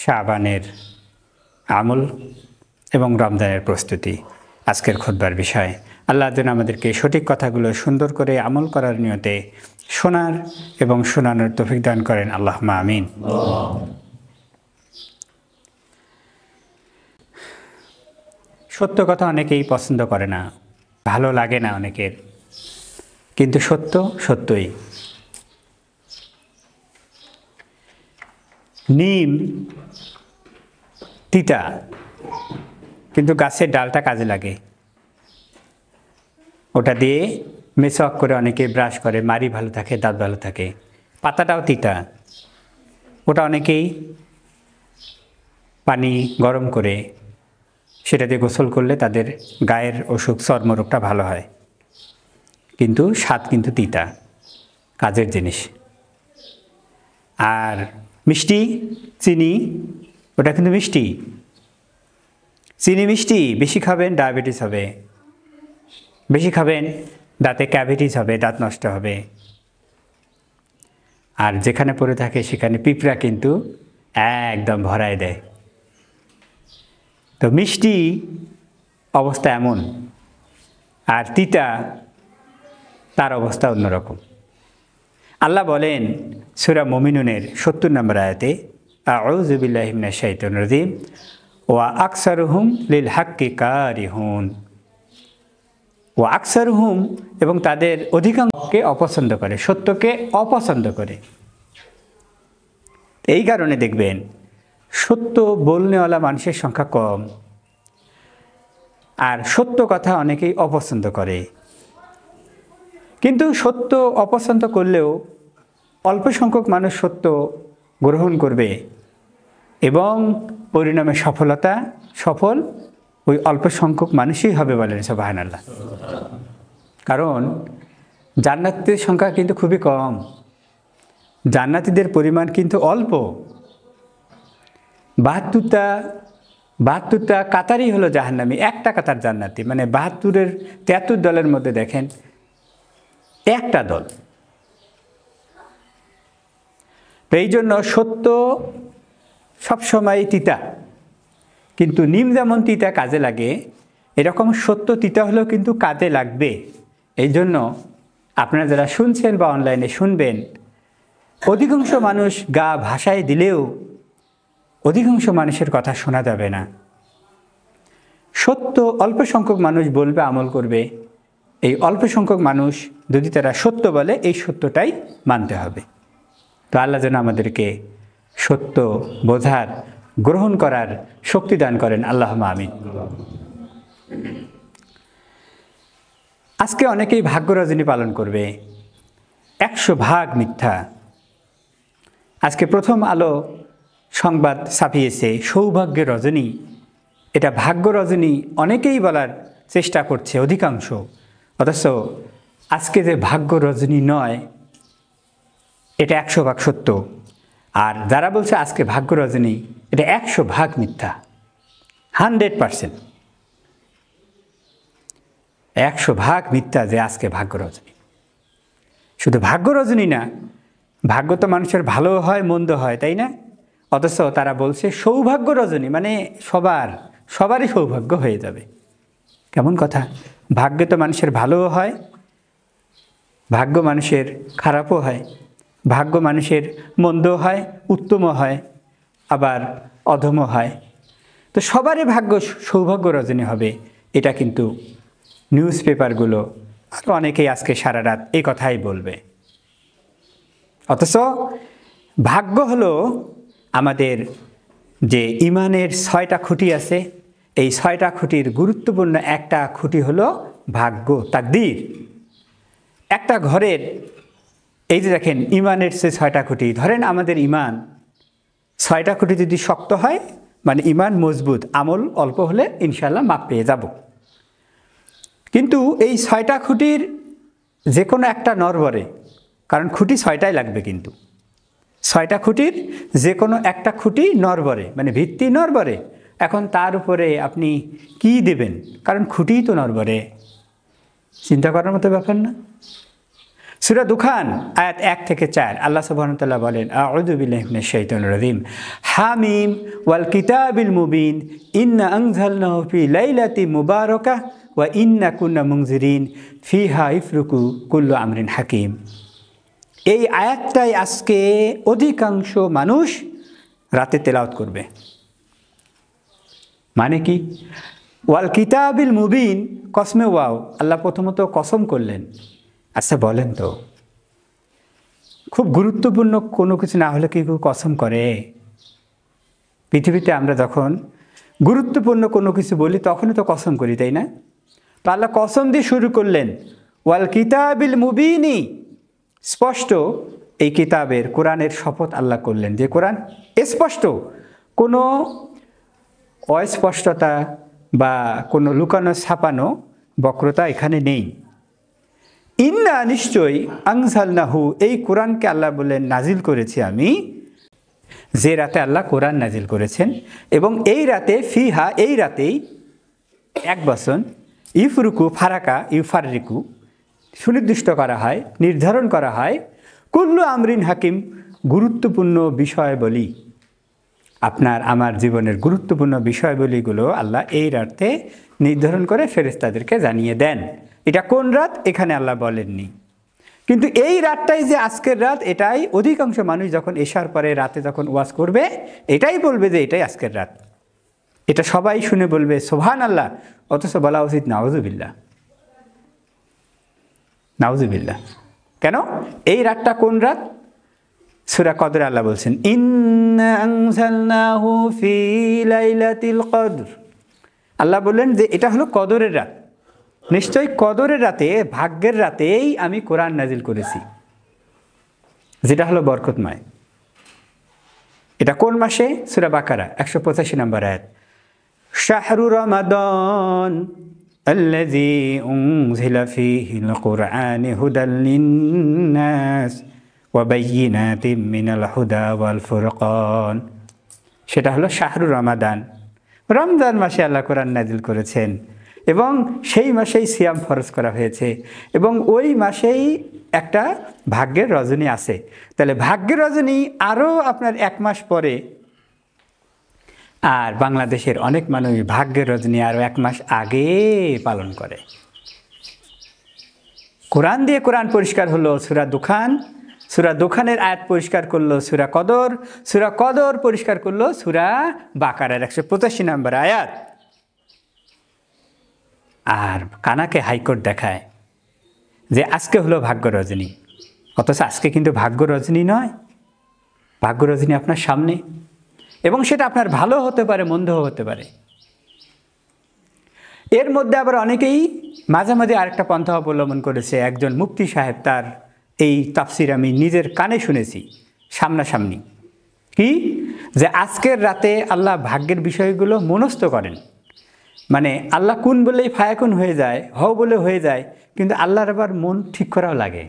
শাবানের আমল এবং রমজানের প্রস্তুতি আজকের খুতবার বিষয়। আল্লাহ যেন আমাদেরকে সঠিক কথাগুলো সুন্দর করে আমল করার নিয়তে শোনার এবং শোনানোর তৌফিক দান করেন, আল্লাহুম্মা আমিন। সত্য কথা অনেকেই পছন্দ করে না, ভালো লাগে না অনেকের, কিন্তু সত্য সত্যই। নিম তিতা, কিন্তু গাছের ডালটা কাজে লাগে। ওটা দিয়ে মেসওয়াক করে অনেকে ব্রাশ করে, মাড়ি ভালো থাকে, দাঁত ভালো থাকে। পাতাটাও তিতা, ওটা অনেকেই পানি গরম করে সেটা দিয়ে গোসল করলে তাদের গায়ের অসুখ চর্মরোগটা ভালো হয়। কিন্তু স্বাদ কিন্তু তিতা, কাজের জিনিস। আর মিষ্টি, চিনি, ওটা কিন্তু মিষ্টি। চিনি মিষ্টি বেশি খাবেন ডায়াবেটিস হবে, বেশি খাবেন দাঁতে ক্যাভিটিস হবে, দাঁত নষ্ট হবে। আর যেখানে পড়ে থাকে সেখানে পিঁপড়া কিন্তু একদম ভরায় দেয়। তো মিষ্টি অবস্থা এমন, আর তিতা তার অবস্থা অন্যরকম। আল্লাহ বলেন সূরা মুমিনুনের ৭০ নম্বর আয়াতে, আউযু বিল্লাহি মিনাশ শাইতানির রাজিম ওয়া আকসারুহুম লিল হাক্কি কারিহুন। ওয়া আকসারুহুম, এবং তাদের অধিকাংশকে অপছন্দ করে, সত্যকে অপছন্দ করে। এই কারণে দেখবেন সত্য বলনেওয়ালা মানুষের সংখ্যা কম, আর সত্য কথা অনেকেই অপছন্দ করে। কিন্তু সত্য অপছন্দ করলেও অল্প সংখ্যক মানুষ সত্য গ্রহণ করবে এবং পরিণামে সফল ওই অল্প সংখ্যক মানুষই হবে, বলেন সুবহানাল্লাহ। কারণ জান্নাতীদের সংখ্যা কিন্তু খুবই কম, জান্নাতীদের পরিমাণ কিন্তু অল্প। ৭২টা কাতারই হলো জাহান্নামী, একটা কাতার জান্নাতি। মানে ৭৩ দলের মধ্যে দেখেন একটা দল। তো এই জন্য সত্য সবসময় তিতা, কিন্তু নিম যেমন তিতা কাজে লাগে, এরকম সত্য তিতা হলেও কিন্তু কাজে লাগবে। এই জন্য আপনারা যারা শুনছেন বা অনলাইনে শুনবেন, অধিকাংশ মানুষ গা ভাসায় দিলেও অধিকাংশ মানুষের কথা শোনা যাবে না। সত্য অল্প সংখ্যক মানুষ বলবে, আমল করবে। এই অল্প সংখ্যক মানুষ যদি তারা সত্য বলে, এই সত্যটাই মানতে হবে। তো আল্লাহ যেন আমাদেরকে সত্য বোঝার, গ্রহণ করার শক্তি দান করেন, আল্লাহুম্মা আমিন। আজকে অনেকেই ভাগ্য রজনী পালন করবে, ১০০ ভাগ মিথ্যা। আজকে প্রথম আলো সংবাদ ছাপিয়েছে সৌভাগ্যের রজনী। এটা ভাগ্য রজনী অনেকেই বলার চেষ্টা করছে, অধিকাংশ। অথচ আজকে যে ভাগ্য রজনী নয়, এটা ১০০ ভাগ সত্য। আর যারা বলছে আজকে ভাগ্য রজনী, এটা ১০০ ভাগ মিথ্যা, 100%। ১০০ ভাগ মিথ্যা যে আজকে ভাগ্য রজনী। শুধু ভাগ্য রজনী না, ভাগ্য তো মানুষের ভালো হয় মন্দ হয়, তাই না? অথচ তারা বলছে সৌভাগ্য রজনী, মানে সবারই সৌভাগ্য হয়ে যাবে। কেমন কথা? ভাগ্য তো মানুষের ভালোও হয়, ভাগ্য মানুষের খারাপও হয়, ভাগ্য মানুষের মন্দও হয়, উত্তমও হয়, আবার অধমও হয়। তো সবারই ভাগ্য সৌভাগ্য রজনী হবে, এটা কিন্তু নিউজ পেপারগুলো অনেকেই আজকে সারা রাত এই কথাই বলবে। অথচ ভাগ্য হলো আমাদের যে ইমানের ৬টা খুঁটি আছে, এই ৬টা খুঁটির গুরুত্বপূর্ণ একটা খুঁটি হলো ভাগ্য, তাকদীর। একটা ঘরের এই যে দেখেন ইমানের যে ৬টা খুঁটি, ধরেন আমাদের ইমান ৬টা খুঁটি যদি শক্ত হয়, মানে ইমান মজবুত, আমল অল্প হলে ইনশাল্লাহ মাপ পেয়ে যাব। কিন্তু এই ৬টা খুঁটির যে কোনো একটা নড়বড়ে, কারণ খুঁটি ৬টাই লাগবে, কিন্তু ৬টা খুঁটির যে কোনো একটা খুঁটি নড়বড়ে, মানে ভিত্তি নড়বড়ে। এখন তার উপরে আপনি কি দেবেন, কারণ খুঁটিই তো নড়বড়ে। চিন্তা করার মতো ব্যাপার না? সূরা দুখান আয়াত 1 থেকে 4 আল্লাহ সুবহানাহু ওয়া তাআলা বলেন, আউযু বিল্লাহি মিনাশ শাইতানির রাজিম, হামিম ওয়াল কিতাবিল মুবিন ইন্না আনজালনাহু ফি লাইলাতিন মুবারাকাহ ওয়া ইন্না কুন্না মুনজিরিন ফিহা ইফরুকু কুল্লু আমরিন হাকিম। এই আয়াতটাই আজকে অধিকাংশ মানুষ রাতে তেলাওয়াত করবে। মানে কি? ওয়াল কিতাবিল মুবিন, কসমে ওয়াও, আল্লাহ প্রথমত কসম করলেন। আচ্ছা বলেন তো, খুব গুরুত্বপূর্ণ কোনো কিছু না হলে কি কেউ কসম করে? পৃথিবীতে আমরা যখন গুরুত্বপূর্ণ কোনো কিছু বলি তখনই তো কসম করি, তাই না? তো আল্লাহ কসম দিয়ে শুরু করলেন, ওয়াল কিতাবিল মুবিনি, স্পষ্ট এই কিতাবের, কোরআনের শপথ আল্লাহ করলেন যে কোরআন স্পষ্ট, কোনো অস্পষ্টতা বা কোনো লুকানো ছাপানো বক্রতা এখানে নেই। ইন্না, নিশ্চয়ই, আনজালনাহু, এই কোরআনকে আল্লাহ বললেন নাজিল করেছি আমি, যে রাতে আল্লাহ কোরআন নাজিল করেছেন, এবং এই রাতে ফিহা, এই রাতেই 1 বছর, ইফরুকু, ফারাকা, ইউফারিকু, সুনির্দিষ্ট করা হয়, নির্ধারণ করা হয়, কুল্লু আমরিন হাকিম, গুরুত্বপূর্ণ বিষয়বলী, আপনার আমার জীবনের গুরুত্বপূর্ণ বিষয়বলীগুলো আল্লাহ এই রাতে নির্ধারণ করে ফেরেশতাদেরকে জানিয়ে দেন। এটা কোন রাত এখানে আল্লাহ বলেননি, কিন্তু এই রাতটাই যে আজকের রাত, এটাই অধিকাংশ মানুষ যখন এশার পরে রাতে যখন ওয়াজ করবে এটাই বলবে যে এটাই আজকের রাত। এটা সবাই শুনে বলবে সুবহানাল্লাহ, অথচ বলা উচিত নাউযুবিল্লাহ, নাউযুবিল্লাহ। কেন? এই রাতটা কোন রাত? সূরা কদরে আল্লাহ বলছেন, ইন্না আনজালনাহু ফি লাইলাতিল কদর, আল্লাহ বললেন যে এটা হলো কদরের রাত, নিশ্চয়ই কদরের রাতে, ভাগ্যের রাতেই আমি কোরআন নাজিল করেছি, যেটা হলো বরকতময়। এটা কোন মাসে? সূরা বাকারা 185 নম্বর আয়াত, শাহরু রমাদান আল্লাযী উনজিলা ফীহিল কুরআন হুদাল লিন্নাস ওয়া বায়্যিনাতিম মিনাল হুদা ওয়াল ফুরকান। সেটা হলো শাহরু রমাদান, রমজান মাসে আল্লাহ কোরআন নাজিল করেছেন, এবং সেই মাসেই সিয়াম ফরজ করা হয়েছে, এবং ওই মাসেই একটা ভাগ্যের রজনী আছে। তাহলে ভাগ্যের রজনী আরও আপনার 1 মাস পরে, আর বাংলাদেশের অনেক মানুষ ভাগ্যের রজনী আরও 1 মাস আগে পালন করে। কোরআন দিয়ে কোরআন পরিষ্কার হলো সূরা দুখান, সূরা দুখানের আয়াত পরিষ্কার করলো সূরা কদর, সূরা কদর পরিষ্কার করলো সূরা বাকারার 185 নম্বর আয়াত। আর কানাকে হাইকোর্ট দেখায় যে আজকে হলো ভাগ্য রজনী, অথচ আজকে কিন্তু ভাগ্য রজনী নয়, ভাগ্য রজনী আপনার সামনে, এবং সেটা আপনার ভালো হতে পারে, মন্দ হতে পারে। এর মধ্যে আবার অনেকেই মাঝে মাঝে আরেকটা পন্থা অবলম্বন করেছে। একজন মুফতি সাহেব, তার এই তাফসির আমি নিজের কানে শুনেছি সামনাসামনি, কি যে আজকের রাতে আল্লাহ ভাগ্যের বিষয়গুলো মনস্থ করেন, মানে আল্লাহ কুন বলেই ফায়াকুন হয়ে যায়, হও বলে হয়ে যায়, কিন্তু আল্লাহর আবার মন ঠিক করাও লাগে,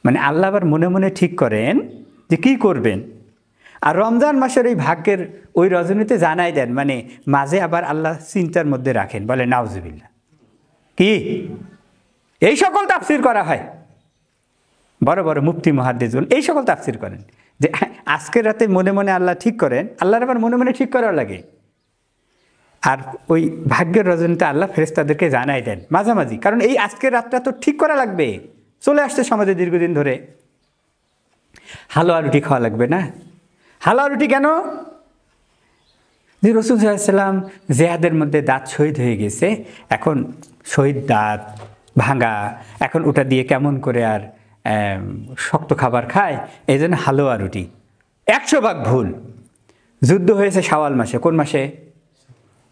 মানে আল্লাহ আবার মনে মনে ঠিক করেন যে কী করবেন। আর রমজান মাসের ওই ভাগ্যের ওই রজনীতে জানাই দেন, মানে মাঝে আবার আল্লাহ চিন্তার মধ্যে রাখেন, বলে নাউজুবিল্লাহ। কি এই সকল তাফসির করা হয়, বড় বড় মুফতি মুহাদ্দিসুন এই সকল তাফসির করেন যে আজকের রাতে মনে মনে আল্লাহ ঠিক করেন, আল্লাহর আবার মনে মনে ঠিক করাও লাগে। আর ওই ভাগ্যের রজনীতে আল্লাহ ফেরেশতাদেরকে জানাই দেন মাঝামাঝি, কারণ এই আজকের রাতটা তো ঠিক করা লাগবে, চলে আসছে সমাজে দীর্ঘদিন ধরে। হালুয়া রুটি খাওয়া লাগবে না? হালুয়া রুটি কেন? যে রাসূল সাল্লাল্লাহু আলাইহি ওয়াসাল্লাম জেহাদের মধ্যে দাঁত শহীদ হয়ে গেছে, এখন শহীদ দাঁত ভাঙা, এখন ওটা দিয়ে কেমন করে আর শক্ত খাবার খায়, এই জন্য হালুয়া রুটি। 100 ভাগ ভুল। যুদ্ধ হয়েছে শাওয়াল মাসে, কোন মাসে?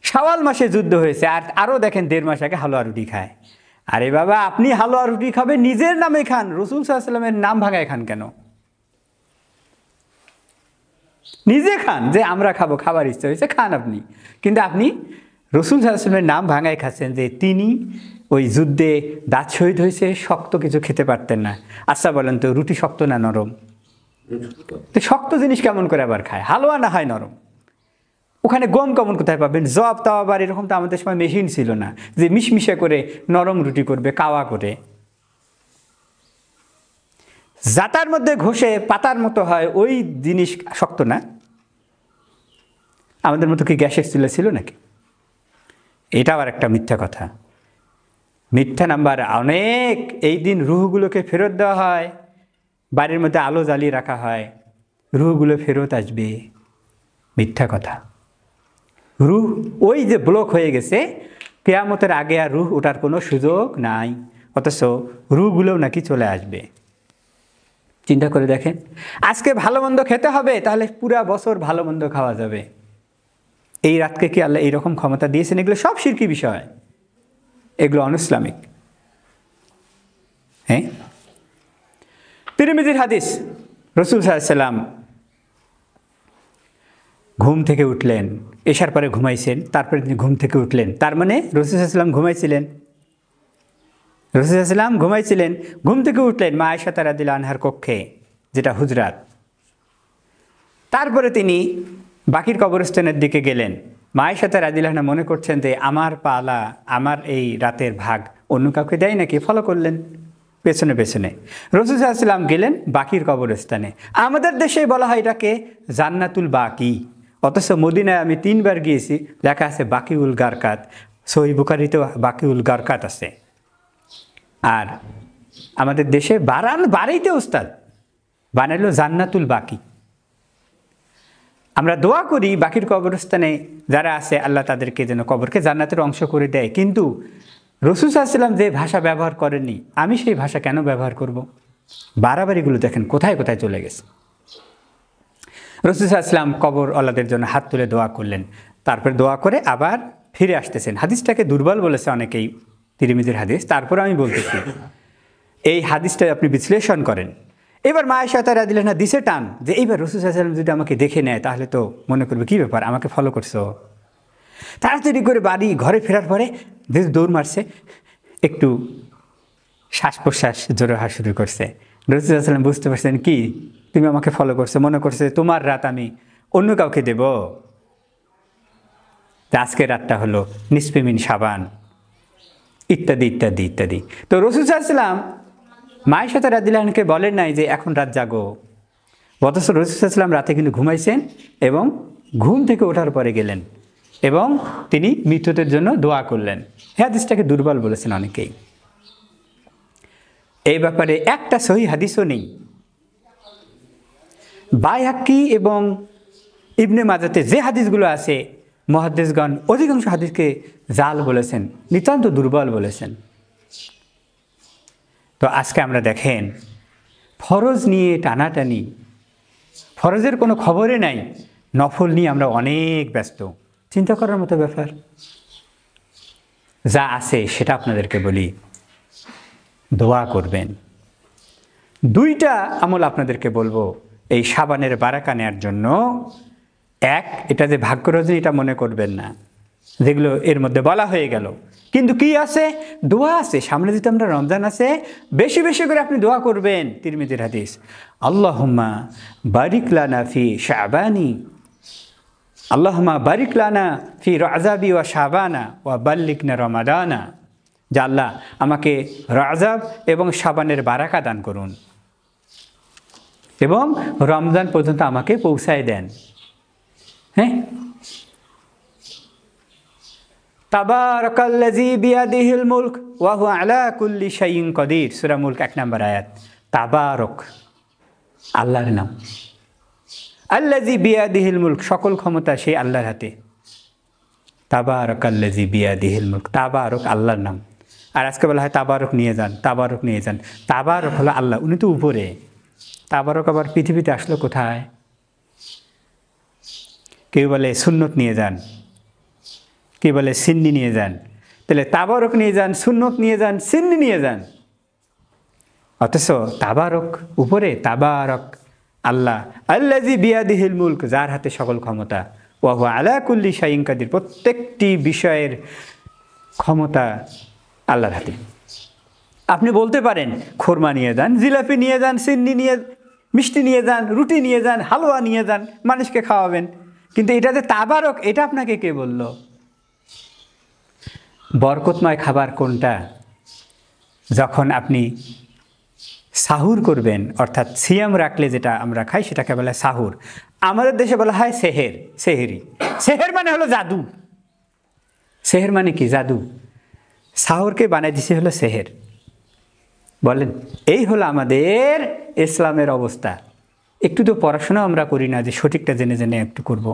শাওয়াল মাসে যুদ্ধ হয়েছে, আর আরও দেখেন 1.5 মাস আগে হালুয়া রুটি খায়। আরে বাবা, আপনি হালুয়া রুটি খাবেন নিজের নামে খান, রাসূল সাল্লাল্লাহু আলাইহি ওয়াসাল্লামের নাম ভাঙায় খান কেন? নিজে খান, যে আমরা খাবো, খাবার ইচ্ছা হয়েছে খান আপনি, কিন্তু আপনি রাসূল সাল্লাল্লাহু আলাইহি ওয়াসাল্লামের নাম ভাঙায় খাচ্ছেন যে তিনি ওই যুদ্ধে দাঁত শহীদ হয়েছে, শক্ত কিছু খেতে পারতেন না। আচ্ছা বলেন তো, রুটি শক্ত না নরম? তো শক্ত জিনিস কেমন করে আবার খায়? হালুয়া না হয় নরম? ওখানে গম কেমন কোথায় পাবেন? জব তাও আবার এরকম তো আমাদের সময় মেশিন ছিল না যে মিশমিশে করে নরম রুটি করবে, কাওয়া করে। জাতার মধ্যে ঘষে পাতার মতো হয়, ওই জিনিস শক্ত না। আমাদের মতো কি গ্যাসের চুলা ছিল নাকি? এটাও আর একটা মিথ্যা কথা, মিথ্যা নাম্বার অনেক। এই দিন রুহগুলোকে ফেরত দেওয়া হয়, বাড়ির মধ্যে আলো জ্বালিয়ে রাখা হয়, রুহগুলো ফেরত আসবে, মিথ্যা কথা। রুহ ওই যে ব্লক হয়ে গেছে, কিয়ামতের আগে আর রুহ ওঠার কোনো সুযোগ নাই, অথচ রুহগুলোও নাকি চলে আসবে। চিন্তা করে দেখেন, আজকে ভালো মন্দ খেতে হবে, তাহলে পুরা বছর ভালো মন্দ খাওয়া যাবে। এই রাতকে কি আল্লাহ এইরকম ক্ষমতা দিয়েছেন? এগুলো সব শিরকি বিষয়, এগুলো অনইসলামিক। হ্যাঁ, তিরমিজির হাদিস, রাসূল সাল্লাল্লাহু আলাইহি ওয়াসাল্লাম ঘুম থেকে উঠলেন, এশার পরে ঘুমাইছেন, তারপরে তিনি ঘুম থেকে উঠলেন। তার মানে রাসূল সাল্লাল্লাহু আলাইহি ওয়াসাল্লাম ঘুমাইছিলেন, রাসূল সাল্লাল্লাহু আলাইহি ওয়াসাল্লাম ঘুমাইছিলেন। ঘুম থেকে উঠলেন মা আয়েশা রাদিয়াল্লাহু আনহার কক্ষে, যেটা হুজরাত। তারপরে তিনি বাকির কবরস্থানের দিকে গেলেন। মা আয়েশা রাদিয়াল্লাহু আনহা মনে করছেন যে আমার পালা, আমার এই রাতের ভাগ অন্য কাউকে দেয় নাকি, ফলো করলেন পেছনে পেছনে। রাসূল সাল্লাল্লাহু আলাইহি ওয়াসাল্লাম গেলেন বাকির কবরস্থানে। আমাদের দেশে বলা হয় এটাকে জান্নাতুল বাকি, অথচ মদিনায় আমি 3 বার গিয়েছি, লেখা আছে বাকিউল গারকাত, সহিহ বুখারীতেও বাকিউল গারকাত আছে। আর আমাদের দেশে বাড়িতে উস্তাদ বানাইল জান্নাতুল বাকি। আমরা দোয়া করি বাকির কবরস্থানে যারা আছে, আল্লাহ তাদেরকে যেন কবরকে জান্নাতের অংশ করে দেয়। কিন্তু রাসূল সাল্লাল্লাহু আলাইহি ওয়াসাল্লাম যে ভাষা ব্যবহার করেননি, আমি সেই ভাষা কেন ব্যবহার করব? বাড়াবাড়িগুলো দেখেন কোথায় কোথায় চলে গেছে। রাসূল সাল্লাল্লাহু আলাইহি ওয়াসাল্লাম কবর আল্লাহদের জন্য হাত তুলে দোয়া করলেন, তারপর দোয়া করে আবার ফিরে আসতেছেন। হাদিসটাকে দুর্বল বলেছে অনেকেই, তিরমিজির হাদিস। তারপর আমি বলতেছি, এই হাদিসটা আপনি বিশ্লেষণ করেন। এবার মা আয়েশা রাদিয়াল্লাহু আনহা দিছে টান যে এইবার রাসূল সাল্লাল্লাহু আলাইহি ওয়াসাল্লাম যদি আমাকে দেখে নেয়, তাহলে তো মনে করবে কী ব্যাপার, আমাকে ফলো করছো। তাড়াতাড়ি করে বাড়ি ঘরে ফেরার পরে দৌড় মারছে, একটু শ্বাস প্রশ্বাস জোরে হওয়া শুরু করছে। রাসূল সাল্লাল্লাহু আলাইহি ওয়াসাল্লাম বুঝতে পারছেন, কি তুমি আমাকে ফলো করছো, মনে করছে তোমার রাত আমি অন্য কাউকে দেব। আজকের রাতটা হলো নিসফে মিন শাবান, ইত্যাদি ইত্যাদি ইত্যাদি। তো রাসূল সাল্লাল্লাহু আলাইহি ওয়াসাল্লাম মা আয়েশা রাদিয়াল্লাহু আনহাকে বলেন নাই যে এখন রাত জাগো, অথচ রাসূল সাল্লাল্লাহু আলাইহি ওয়াসাল্লাম রাতে কিন্তু ঘুমাইছেন এবং ঘুম থেকে ওঠার পরে গেলেন এবং তিনি মৃতদের জন্য দোয়া করলেন। এই হাদিসটাকে দুর্বল বলেছেন অনেকেই। এই ব্যাপারে একটা সহিহ হাদিসও নেই। বাইহাক্কি এবং ইবনে মাজাতে যে হাদিসগুলো আছে, মুহাদ্দিসগণ অধিকাংশ হাদিসকে জাল বলেছেন, নিতান্ত দুর্বল বলেছেন। তো আজকে আমরা দেখেন ফরজ নিয়ে টানাটানি, ফরজের কোনো খবরে নাই, নফল নিয়ে আমরা অনেক ব্যস্ত। চিন্তা করার মতো ব্যাপার। যা আছে সেটা আপনাদেরকে বলি, দোয়া করবেন। 2টা আমল আপনাদেরকে বলবো এই শাবানের বারাকা নেওয়ার জন্য। এক, এটা যে ভাগ্য রজনী এটা মনে করবেন না, যেগুলো এর মধ্যে বলা হয়ে গেল। কিন্তু কি আছে? দোয়া আছে। সামনে যেহেতু আমরা রমজান আছে, বেশি বেশি করে আপনি দোয়া করবেন। তিরমিজির হাদিস, আল্লাহুম্মা বারিক লানা ফি শাবানি, আল্লাহুম্মা বারিক লানা ফি রাজাবি ওয়া শাবানা ওয়া বাল্লিগনা রমাদানা। যা আল্লাহ আমাকে রাজাব এবং শাবানের বারাকা দান করুন এবং রমজান পর্যন্ত আমাকে পৌঁছায় দেন। হ্যাঁ, তাবারাকাল্লাযী বিয়াদিহিল মুলক ওয়া হুয়া আলা কুল্লি শাইইন কাদির। সূরা মুলক 1 নম্বর আয়াত। তাবারক আল্লাহর নাম, আল্লাযী বিয়াদিহিল মুলক সকল ক্ষমতা সেই আল্লাহর হাতে। তাবারাকাল্লাযী বিয়াদিহিল মুলক, তাবারক আল্লাহর নাম। আর আজকে বলা হয় তাবারক নিয়ে যান, তাবারক নিয়ে যান। তাবারক হলো আল্লাহ, উনি তো উপরে। তাবারক আবার পৃথিবীতে আসলো কোথায়? কেউ বলে সুন্নত নিয়ে যান, কেউ বলে সিন্নি নিয়ে যান। তাহলে তাবারক নিয়ে যান, সুন্নত নিয়ে যান, সিন্নি নিয়ে যান, অথচ তাবারক উপরে। তাবারক আল্লাহ, আল্লাযী বিয়াদিহিল মুলক, যার হাতে সকল ক্ষমতা, ওয়া হুয়া আলা কুল্লি শাইইন কাদির, প্রত্যেকটি বিষয়ের ক্ষমতা আল্লাহর হাতে। আপনি বলতে পারেন খোরমা নিয়ে যান, জিলাপি নিয়ে যান, সিন্নি নিয়ে, মিষ্টি নিয়ে যান, রুটি নিয়ে যান, হালুয়া নিয়ে যান, মানুষকে খাওয়াবেন, কিন্তু এটা যে তাবারক, এটা আপনাকে কে বলল? বরকতময় খাবার কোনটা? যখন আপনি সাহুর করবেন, অর্থাৎ সিয়াম রাখলে যেটা আমরা খাই সেটাকে বলা হয় সাহুর। আমাদের দেশে বলা হয় সেহের, সেহেরি। সেহের মানে হলো জাদু। সেহের মানে কি? জাদু। সাহুরকে বানাই দিছে হলো সেহের। বলেন, এই হলো আমাদের ইসলামের অবস্থা। একটু তো পড়াশোনা আমরা করি না যে সঠিকটা জেনে জেনে একটু করব।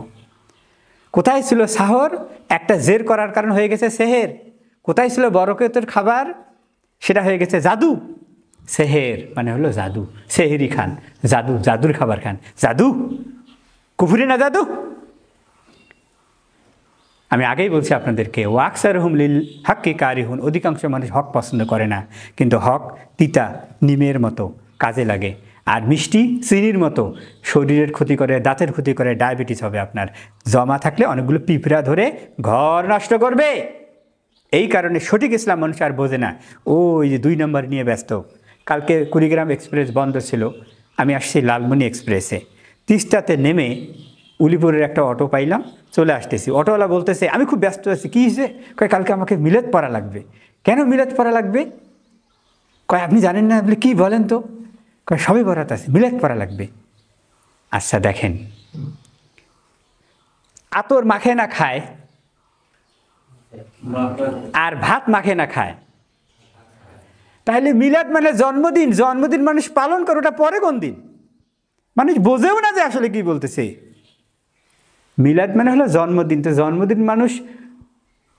কোথায় ছিল সাহর? একটা জের করার কারণ হয়ে গেছে সেহের। কোথায় ছিল বরকতের খাবার? সেটা হয়ে গেছে জাদু। সেহের মানে হলো জাদু। সেহেরি খান, জাদু, জাদুর খাবার খান। জাদু কুফরি না জাদু? আমি আগেই বলছি আপনাদেরকে, ওয়াকসারহুম লিল হাক্কি কারিহুন, অধিকাংশ মানুষ হক পছন্দ করে না, কিন্তু হক তিতা নিমের মতো কাজে লাগে। আর মিষ্টি চিনির মতো শরীরের ক্ষতি করে, দাঁতের ক্ষতি করে, ডায়াবেটিস হবে আপনার। জমা থাকলে অনেকগুলো পিঁপড়া ধরে ঘর নষ্ট করবে। এই কারণে সঠিক ইসলাম মানুষ আর বোঝে না, ওই যে 2 নম্বর নিয়ে ব্যস্ত। কালকে কুড়িগ্রাম এক্সপ্রেস বন্ধ ছিল, আমি আসছি লালমনি এক্সপ্রেসে। তিস্তাতে নেমে উলিপুরের একটা অটো পাইলাম, চলে আসতেছি। অটোওয়ালা বলতেছে আমি খুব ব্যস্ত আছি। কী হয়েছে? কয় কালকে আমাকে মিলাদ পড়া লাগবে। কেন মিলাদ পড়া লাগবে? কয় আপনি জানেন না? বলে কী বলেন তো? কয় সবে বরাত আছে, মিলাদ পড়া লাগবে। আচ্ছা দেখেন, আতর মাখে না খায় আর ভাত মাখে না খায়, তাহলে মিলাদ মানে জন্মদিন। জন্মদিন মানুষ পালন করে, ওটা পরে কোন দিন? মানুষ বোঝেও না যে আসলে কি বলতেছে। মিলাদ মানে হলো জন্মদিন। তো জন্মদিন মানুষ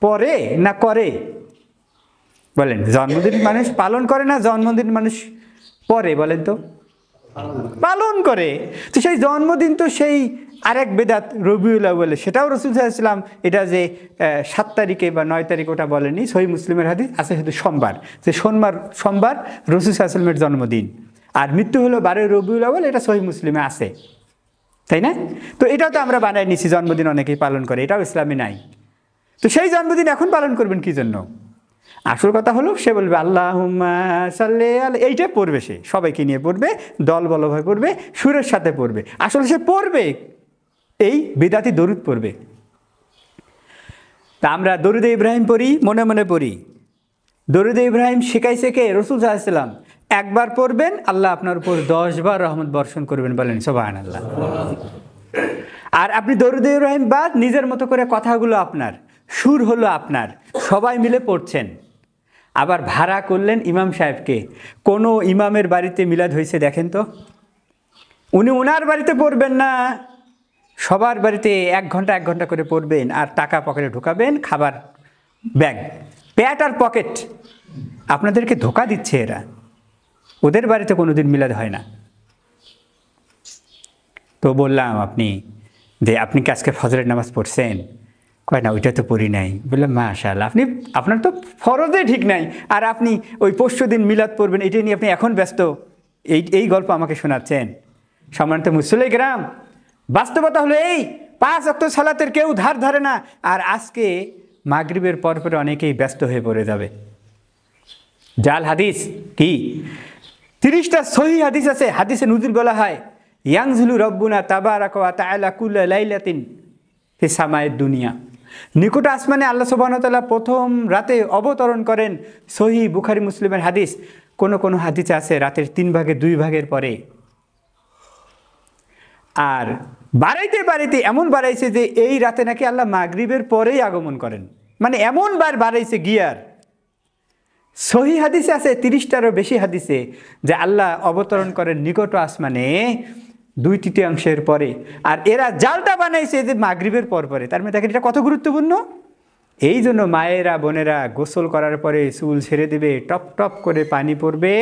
পরে না করে? বলেন, জন্মদিন মানুষ পালন করে না জন্মদিন মানুষ পরে? বলেন তো। পালন করে। তো সেই জন্মদিন তো সেই আরেক বেদাত রবিউল আউয়ালে, সেটাও রাসূল সাল্লাল্লাহু আলাইহি ওয়াসাল্লাম, এটা যে 7 তারিখে বা 9 তারিখে, ওটা বলেনি। সহিহ মুসলিমের হাদিস আছে শুধু সোমবার, যে সোমবার রাসূল সাল্লাল্লাহু আলাইহি ওয়াসাল্লামের জন্মদিন। আর মৃত্যু হলো 12 রবিউল আউয়াল, এটা সহিহ মুসলিমে আছে, তাই না? তো এটাও তো আমরা বানাই নিছি, জন্মদিন অনেকেই পালন করে, এটাও ইসলামে নাই। তো সেই জন্মদিন এখন পালন করবেন কি জন্য? আসল কথা হলো, সে বলবে আল্লাহুম্মা সাল্লি আলা, এইটা পড়বে, সে সবাইকে নিয়ে পড়বে, দল বলভাবে পড়বে, সুরের সাথে পড়বে। আসলে সে পড়বে এই বিদাতি দরুদ পড়বে। তা আমরা দরুদে ইব্রাহিম পড়ি, মনে মনে পড়ি। দরুদে ইব্রাহিম শিখাইছে কে? রাসূল সাল্লাল্লাহু আলাইহি ওয়াসাল্লাম। একবার পড়বেন, আল্লাহ আপনার উপর 10 বার রহমত বর্ষণ করবেন। বলেন সুবহানাল্লাহ। আর আপনি দরুদে ইব্রাহিম বাদ নিজের মতো করে, কথাগুলো আপনার, সুর হলো আপনার, সবাই মিলে পড়ছেন। আবার ভাড়া করলেন ইমাম সাহেবকে। কোনো ইমামের বাড়িতে মিলাদ হয়েছে দেখেন তো? উনি ওনার বাড়িতে পড়বেন না, সবার বাড়িতে 1 ঘন্টা 1 ঘন্টা করে পড়বেন। আর টাকা পকেটে ঢুকাবেন, খাবার ব্যাগ, প্যাট আর পকেট। আপনাদেরকে ধোকা দিচ্ছে এরা। ওদের বাড়িতে কোনোদিন মিলাদ হয় না। তো বললাম আপনি কি আজকে ফজরের নামাজ পড়ছেন? কয় না, ওইটা তো পড়ি নাই। বললাম মাশাআল্লাহ, আপনার তো ফরজে ঠিক নাই, আর আপনি ওই পরশু দিন মিলাদ পড়বেন, এটা নিয়ে আপনি এখন ব্যস্ত। এই গল্প আমাকে শোনাচ্ছেন। সম্মানিত মুসল্লি গ্রাম, বাস্তবতা হলো এই, 5 ওয়াক্ত সালাতের কেউ ধার ধারে না। আর আজকে মাগরিবের পরে অনেকেই ব্যস্ত হয়ে পড়ে যাবে। জাল হাদিস কি 30টা সহিহ হাদিস আছে। হাদিসে নুজুল বলা হয়, ইয়ানজিলু রব্বুনা তাবারাকা ওয়া তাআলা কুল্লা লাইলাতিন ফিস সামায়েদ দুনিয়া। নিকট আসমানে আল্লাহ সুবহানাহু ওয়া তাআলা প্রথম রাতে অবতরণ করেন। সহিহ বুখারী মুসলিমের হাদিস। কোন কোন হাদিসে আছে রাতের 3 ভাগে 2 ভাগের পরে। আর বাড়াইতে এমন বাড়াইছে যে এই রাতে নাকি আল্লাহ মাগরিবের পরেই আগমন করেন। মানে এমন বাড়াইছে গিয়ার। সহিহ হাদিসে আছে 30টারও বেশি হাদিসে যে আল্লাহ অবতরণ করেন নিকট আসমানে 2/3 পরে। আর এরা জালটা বানাইছে যে মাগরিবের পরে। তার মানে দেখেন এটা কত গুরুত্বপূর্ণ। এই জন্য মায়েরা বোনেরা গোসল করার পরে চুল ছেড়ে দেবে, টপ টপ করে পানি পড়বে,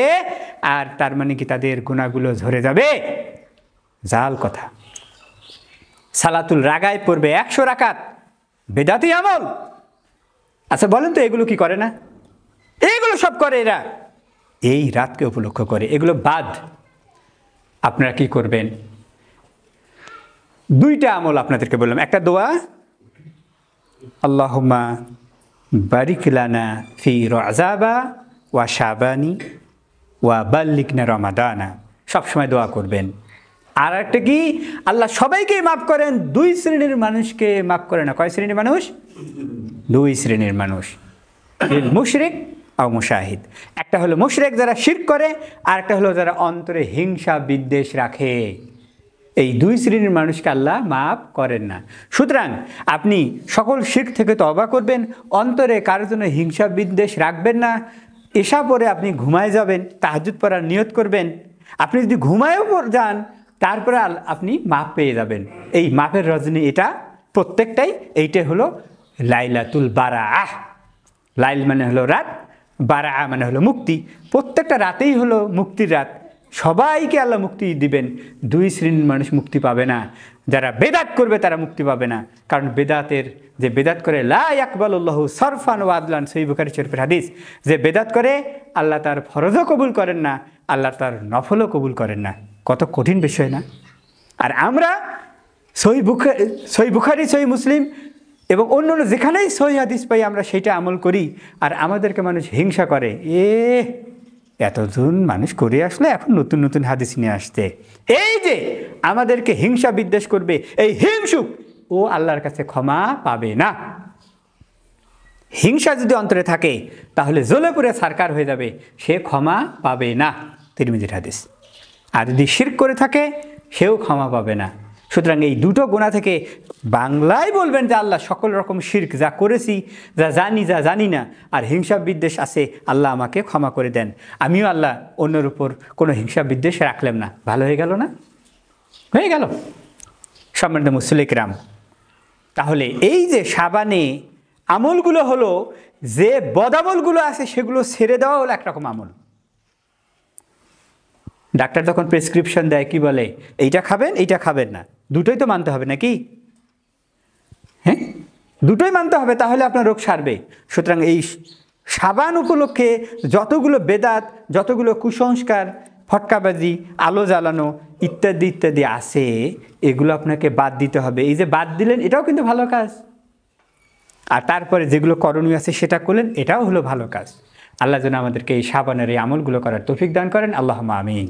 আর তার মানে কি তাদের গুনাহগুলো ঝরে যাবে। জাল কথা। সালাতুল রাগায় পড়বে 100 রাকাত, বেদাতি আমল। আচ্ছা বলেন তো, এগুলো কি করে না? এগুলো সব করে এরা, এই রাতকে উপলক্ষ করে। এগুলো বাদ। আপনারা কি করবেন? 2টা আমল আপনাদেরকে বললাম। একটা দোয়া, আল্লাহুম্মা বারিক লানা ফি রজাবা ওয়া শাবানি ওয়া বাল্লিগনা রমাদানা, সবসময় দোয়া করবেন। আর একটা কি, আল্লাহ সবাইকেই মাফ করেন, 2 শ্রেণীর মানুষকে মাফ করে না। কয় শ্রেণীর মানুষ? 2 শ্রেণীর মানুষ, মুশরিক আও মুশাহিদ। একটা হলো মুশরিক যারা শিরক করে, আর একটা হলো যারা অন্তরে হিংসা বিদ্বেষ রাখে। এই দুই শ্রেণীর মানুষকে আল্লাহ মাফ করেন না। সুতরাং আপনি সকল শিরক থেকে তওবা করবেন, অন্তরে কারোর জন্য হিংসা বিদ্বেষ রাখবেন না। এশা পরে আপনি ঘুমায় যাবেন, তাহাজ্জুদ পড়ার নিয়ত করবেন। আপনি যদি ঘুমায়ও যান, তারপরে আপনি মাফ পেয়ে যাবেন। এই মাফের রজনী এটা প্রত্যেকটাই, এইটাই হলো লাইলাতুল বারাআহ। লাইল মানে হলো রাত, বারাআ মানে হলো মুক্তি। প্রত্যেকটা রাতেই হলো মুক্তির রাত। সবাইকে আল্লাহ মুক্তি দিবেন। দুই শ্রেণীর মানুষ মুক্তি পাবে না। যারা বেদাত করবে তারা মুক্তি পাবে না, কারণ বেদাতের যে বেদাত করে লা ইয়াকবালুল্লাহু সারফান ওয়া আদলান, সহিহ বুখারী শরীফের হাদিস। যে বেদাত করে আল্লাহ তার ফরজও কবুল করেন না, আল্লাহ তার নফলও কবুল করেন না। কত কঠিন বিষয় না? আর আমরা সহিহ বুখারী, সহিহ মুসলিম এবং অন্য যেখানেই সহিহ হাদিস পাই আমরা সেইটা আমল করি, আর আমাদেরকে মানুষ হিংসা করে, এতজন মানুষ করে আসলে এখন নতুন নতুন হাদিস নিয়ে আসতে। এই যে আমাদেরকে হিংসা বিদ্বেষ করবে, এই হিংসুক ও আল্লাহর কাছে ক্ষমা পাবে না। হিংসা যদি অন্তরে থাকে তাহলে জ্বলে পুড়ে ছারখার হয়ে যাবে, সে ক্ষমা পাবে না। তিরমিজির হাদিস। আর যদি শিরক করে থাকে সেও ক্ষমা পাবে না। সুতরাং এই দুটো গুনাহ থেকে বাংলায় বলবেন যে আল্লাহ সকল রকম শিরক যা করেছি, যা জানি যা জানি না, আর হিংসা বিদ্বেষ আছে, আল্লাহ আমাকে ক্ষমা করে দেন। আমিও আল্লাহ অন্যের উপর কোনো হিংসা বিদ্বেষ রাখলাম না। ভালো হয়ে গেল না? হয়ে গেল। সম্মানিত মুসলিম কিরাম, তাহলে এই যে সাবানে আমলগুলো হলো, যে বদামলগুলো আছে সেগুলো ছেড়ে দেওয়া হলো একরকম আমল। ডাক্তার যখন প্রেসক্রিপশন দেয় কি বলে, এইটা খাবেন এইটা খাবেন না, দুটোই তো মানতে হবে নাকি? হ্যাঁ, দুটোই মানতে হবে, তাহলে আপনার রোগ সারবে। সুতরাং এই সাবান উপলক্ষে যতগুলো বেদাত, যতগুলো কুসংস্কার, ফটকাবাজি, আলো জ্বালানো ইত্যাদি ইত্যাদি আছে, এগুলো আপনাকে বাদ দিতে হবে। এই যে বাদ দিলেন এটাও কিন্তু ভালো কাজ, আর তারপরে যেগুলো করণীয় আছে সেটা করলেন, এটাও হলো ভালো কাজ। আল্লাহ যেন আমাদেরকে এই সাবানের এই আমলগুলো করার তৌফিক দান করেন। আল্লাহুম্মা আমিন।